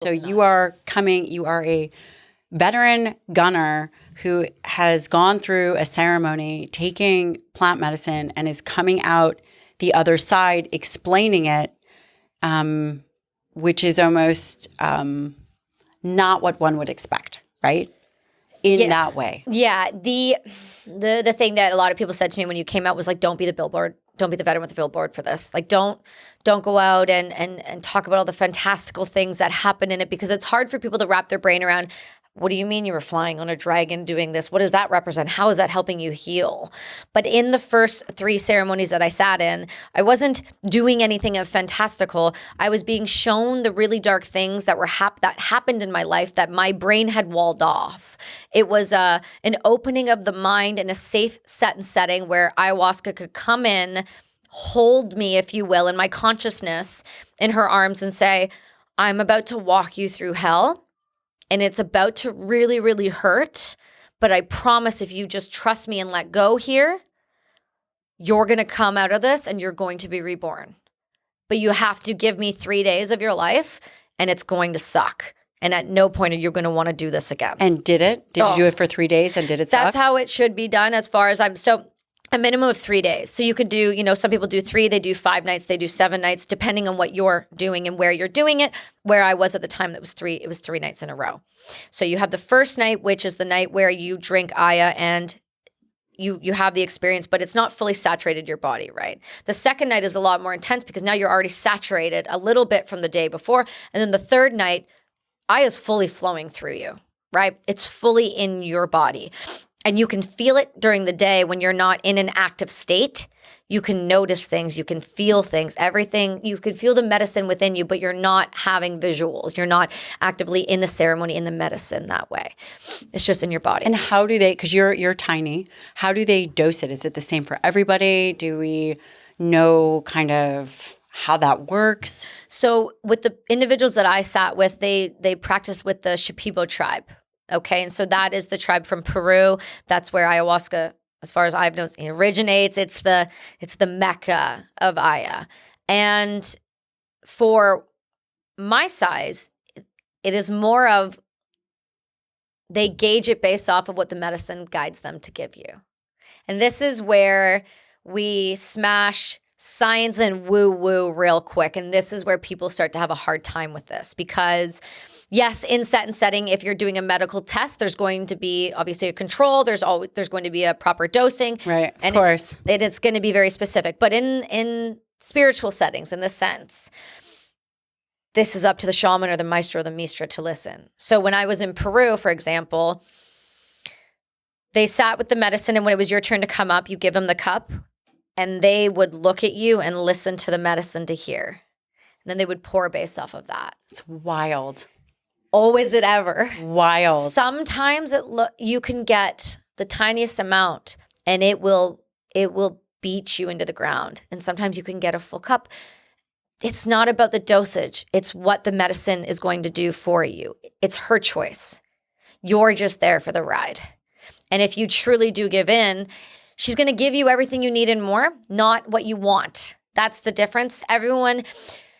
So you are a veteran gunner who has gone through a ceremony taking plant medicine and is coming out the other side explaining it, which is almost not what one would expect, right? In that way. Yeah. The thing that a lot of people said to me when you came out was like, don't be the billboard. Don't be the veteran with the billboard for this. Like, don't go out and talk about all the fantastical things that happen in it, because it's hard for people to wrap their brain around. What do you mean you were flying on a dragon doing this? What does that represent? How is that helping you heal? But in the first 3 ceremonies that I sat in, I wasn't doing anything of fantastical. I was being shown the really dark things that were that happened in my life that my brain had walled off. It was an opening of the mind in a safe set and setting where ayahuasca could come in, hold me, if you will, in my consciousness in her arms and say, I'm about to walk you through hell. And it's about to really, really hurt. But I promise if you just trust me and let go here, you're going to come out of this and you're going to be reborn. But you have to give me 3 days of your life and it's going to suck. And at no point are you going to want to do this again. And did it? Did you do it for 3 days and did it suck? That's how it should be done as far as so a minimum of 3 days. So you could do, some people do 3, they do 5 nights, they do 7 nights, depending on what you're doing and where you're doing it. Where I was at the time, it was 3 nights in a row. So you have the first night, which is the night where you drink Aya and you have the experience, but it's not fully saturated your body, right? The second night is a lot more intense because now you're already saturated a little bit from the day before. And then the third night, Aya is fully flowing through you, right? It's fully in your body. And you can feel it during the day when you're not in an active state. You can notice things. You can feel things, everything. You can feel the medicine within you, but you're not having visuals. You're not actively in the ceremony, in the medicine that way. It's just in your body. And how do they, because you're tiny, how do they dose it? Is it the same for everybody? Do we know kind of how that works? So with the individuals that I sat with, they practice with the Shipibo tribe. Okay, and so that is the tribe from Peru. That's where ayahuasca, as far as I've known, originates. It's the mecca of Aya. And for my size, it is more of they gauge it based off of what the medicine guides them to give you. And this is where we smash science and woo-woo real quick. And this is where people start to have a hard time with this because yes, in set and setting, if you're doing a medical test, there's going to be obviously a control. There's going to be a proper dosing. Right, of course. It's going to be very specific. But in spiritual settings, in this sense, this is up to the shaman or the maestro or the mistra to listen. So when I was in Peru, for example, they sat with the medicine, and when it was your turn to come up, you give them the cup, and they would look at you and listen to the medicine to hear. And then they would pour based off of that. It's wild. Oh, is it ever? Wild. Sometimes you can get the tiniest amount and it will beat you into the ground. And sometimes you can get a full cup. It's not about the dosage. It's what the medicine is going to do for you. It's her choice. You're just there for the ride. And if you truly do give in, she's going to give you everything you need and more, not what you want. That's the difference.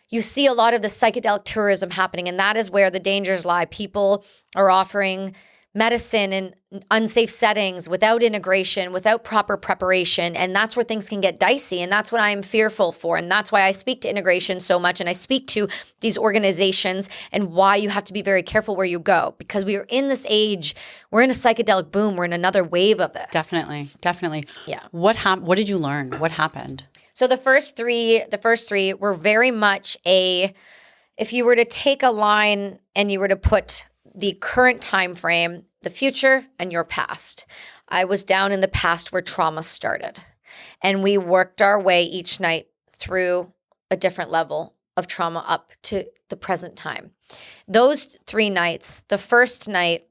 You see a lot of the psychedelic tourism happening, and that is where the dangers lie. People are offering medicine in unsafe settings without integration, without proper preparation, and that's where things can get dicey, and that's what I'm fearful for, and that's why I speak to integration so much, and I speak to these organizations and why you have to be very careful where you go, because we are in this age, we're in a psychedelic boom, we're in another wave of this. Definitely. Yeah. What did you learn? What happened? So the first three were very much if you were to take a line and you were to put the current time frame, the future, and your past. I was down in the past where trauma started. And we worked our way each night through a different level of trauma up to the present time. Those 3 nights, the first night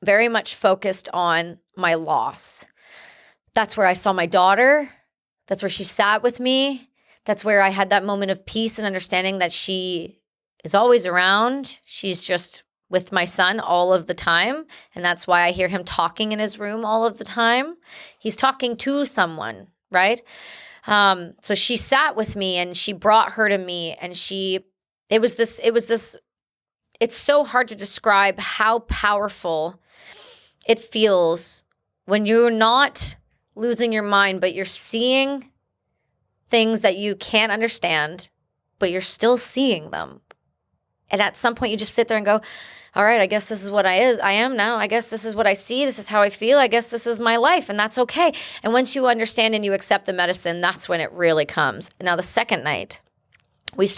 very much focused on my loss. That's where I saw my daughter. That's where she sat with me. That's where I had that moment of peace and understanding that she is always around. She's just with my son all of the time. And that's why I hear him talking in his room all of the time. He's talking to someone, right? So she sat with me and she brought her to me, and it was this it's so hard to describe how powerful it feels when you're not losing your mind, but you're seeing things that you can't understand, but you're still seeing them. And at some point you just sit there and go, all right, I guess this is what I am now. I guess this is what I see. This is how I feel. I guess this is my life, and that's okay. And once you understand and you accept the medicine, that's when it really comes. Now, the second night, we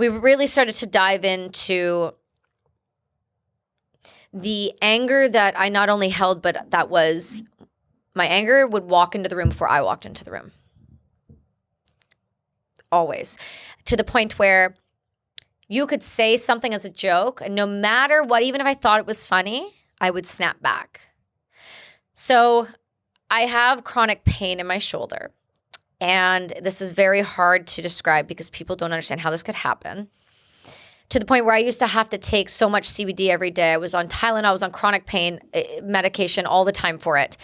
really started to dive into the anger that I not only held, but that was my anger would walk into the room before I walked into the room. Always. To the point where you could say something as a joke, and no matter what, even if I thought it was funny, I would snap back. So I have chronic pain in my shoulder, and this is very hard to describe because people don't understand how this could happen. To the point where I used to have to take so much CBD every day. I was on Tylenol, I was on chronic pain medication all the time for it.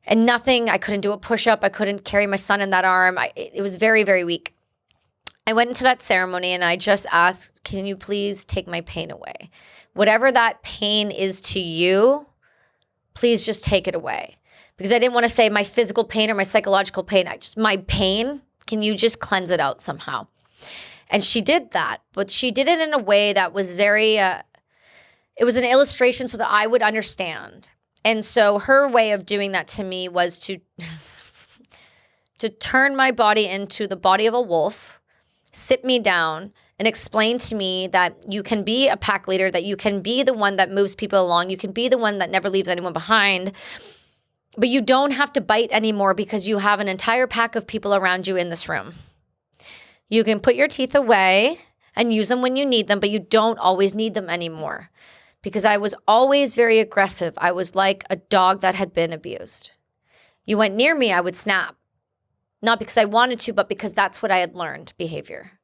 And nothing, I couldn't do a push-up, I couldn't carry my son in that arm. It was very, very weak. I went into that ceremony and I just asked, can you please take my pain away? Whatever that pain is to you, please just take it away. Because I didn't want to say my physical pain or my psychological pain. My pain, can you just cleanse it out somehow? And she did that, but she did it in a way that was very, it was an illustration so that I would understand. And so her way of doing that to me was to turn my body into the body of a wolf, sit me down and explain to me that you can be a pack leader, that you can be the one that moves people along, you can be the one that never leaves anyone behind, but you don't have to bite anymore because you have an entire pack of people around you in this room. You can put your teeth away and use them when you need them, but you don't always need them anymore. Because I was always very aggressive. I was like a dog that had been abused. You went near me, I would snap. Not because I wanted to, but because that's what I had learned behavior.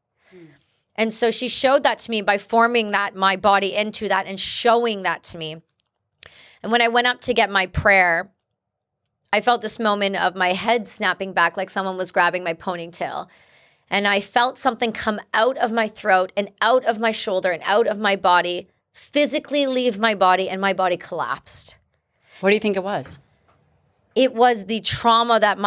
And so she showed that to me by forming that my body into that and showing that to me. And when I went up to get my prayer, I felt this moment of my head snapping back like someone was grabbing my ponytail. And I felt something come out of my throat and out of my shoulder and out of my body, physically leave my body, and my body collapsed. What do you think it was? It was the trauma that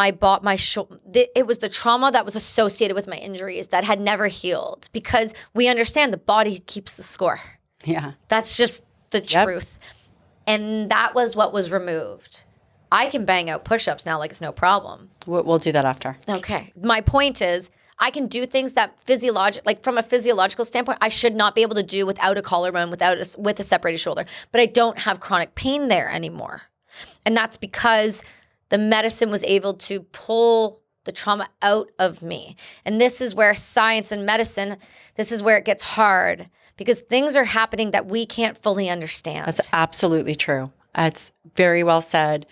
it was the trauma that was associated with my injuries that had never healed, because we understand the body keeps the score. Yeah. That's just the truth. And that was what was removed. I can bang out push-ups now like it's no problem. We'll do that after. Okay. My point is, I can do things that from a physiological standpoint, I should not be able to do without a collarbone, with a separated shoulder. But I don't have chronic pain there anymore. And that's because the medicine was able to pull the trauma out of me. And this is where science and medicine, this is where it gets hard, because things are happening that we can't fully understand. That's absolutely true. That's very well said.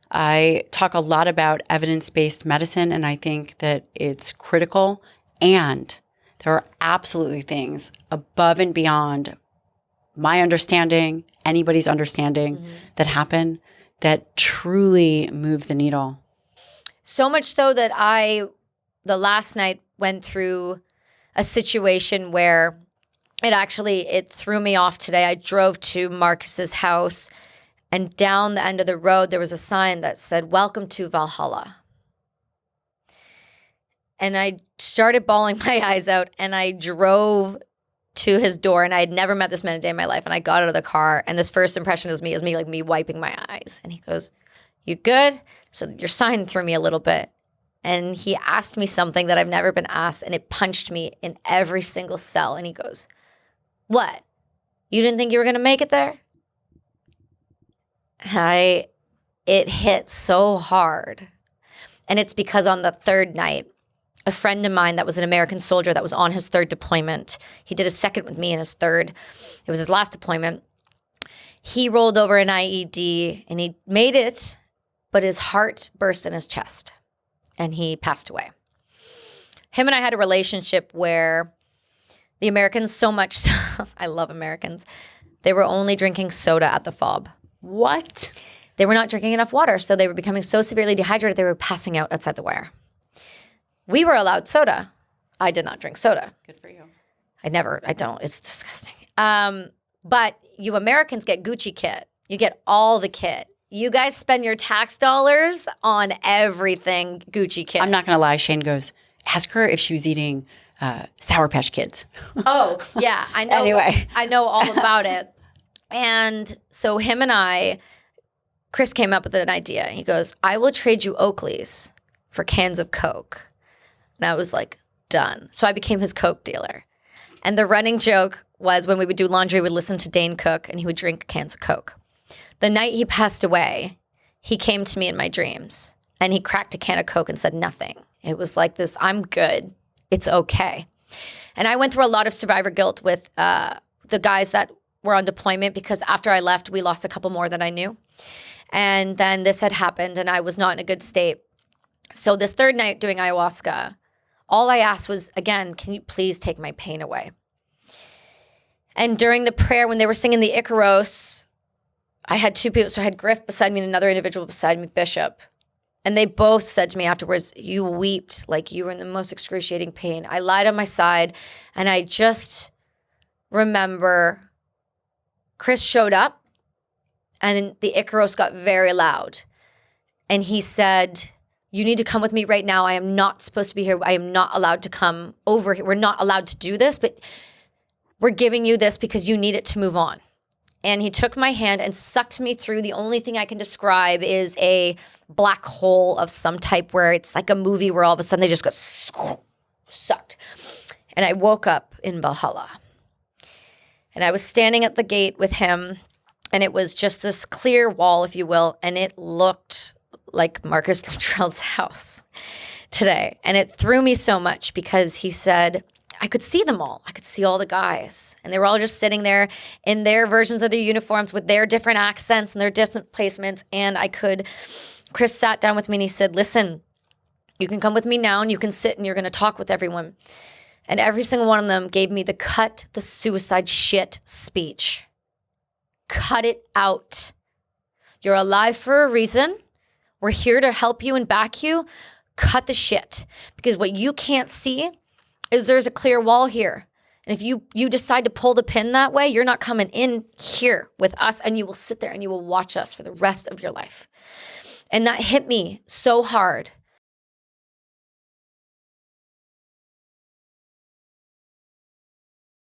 I talk a lot about evidence-based medicine, and I think that it's critical. And there are absolutely things above and beyond my understanding, anybody's understanding, that happen that truly move the needle. So much so that the last night went through a situation where it threw me off today. I drove to Marcus's house, and down the end of the road, there was a sign that said, "Welcome to Valhalla." And I started bawling my eyes out, and I drove to his door, and I had never met this man a day in my life. And I got out of the car, and this first impression is me wiping my eyes. And he goes, "You good?" So your sign threw me a little bit. And he asked me something that I've never been asked, and it punched me in every single cell. And he goes, "What? You didn't think you were going to make it there?" It hit so hard. And it's because on the third night, a friend of mine that was an American soldier that was on his third deployment, he did a second with me in his third. It was his last deployment. He rolled over an IED and he made it, but his heart burst in his chest and he passed away. Him and I had a relationship where the Americans, so much so, I love Americans, they were only drinking soda at the FOB. What? They were not drinking enough water, so they were becoming so severely dehydrated they were passing out outside the wire. We were allowed soda. I did not drink soda. Good for you. I don't. It's disgusting. But you Americans get Gucci kit. You get all the kit. You guys spend your tax dollars on everything Gucci kit. I'm not going to lie. Shane goes, ask her if she was eating Sour Patch Kids. Oh, yeah. I know. Anyway. I know all about it. And so him and Chris came up with an idea. He goes, I will trade you Oakley's for cans of Coke. And I was like, done. So I became his Coke dealer. And the running joke was when we would do laundry, we would listen to Dane cook and he would drink cans of Coke. The night he passed away, he came to me in my dreams and he cracked a can of Coke and said nothing. It was like this, I'm good. It's okay. And I went through a lot of survivor guilt with the guys that were on deployment because after I left, we lost a couple more that I knew. And then this had happened and I was not in a good state. So this third night doing ayahuasca, all I asked was, again, can you please take my pain away? And during the prayer, when they were singing the Icaros, I had two people. So I had Griff beside me and another individual beside me, Bishop. And they both said to me afterwards, you wept like you were in the most excruciating pain. I lied on my side. And I just remember Chris showed up and the Icaros got very loud. And he said, you need to come with me right now. I am not supposed to be here. I am not allowed to come over here. We're not allowed to do this, but we're giving you this because you need it to move on. And he took my hand and sucked me through. The only thing I can describe is a black hole of some type where it's like a movie where all of a sudden they just go sucked. And I woke up in Valhalla. And I was standing at the gate with him, and it was just this clear wall, if you will, and it looked like Marcus Luttrell's house today. And it threw me so much because he said, I could see them all. I could see all the guys. And they were all just sitting there in their versions of their uniforms with their different accents and their different placements. And Chris sat down with me and he said, listen, you can come with me now and you can sit and you're going to talk with everyone. And every single one of them gave me the cut the suicide shit speech. Cut it out. You're alive for a reason. We're here to help you and back you. Cut the shit. Because what you can't see is there's a clear wall here. And if you decide to pull the pin that way, you're not coming in here with us and you will sit there and you will watch us for the rest of your life. And that hit me so hard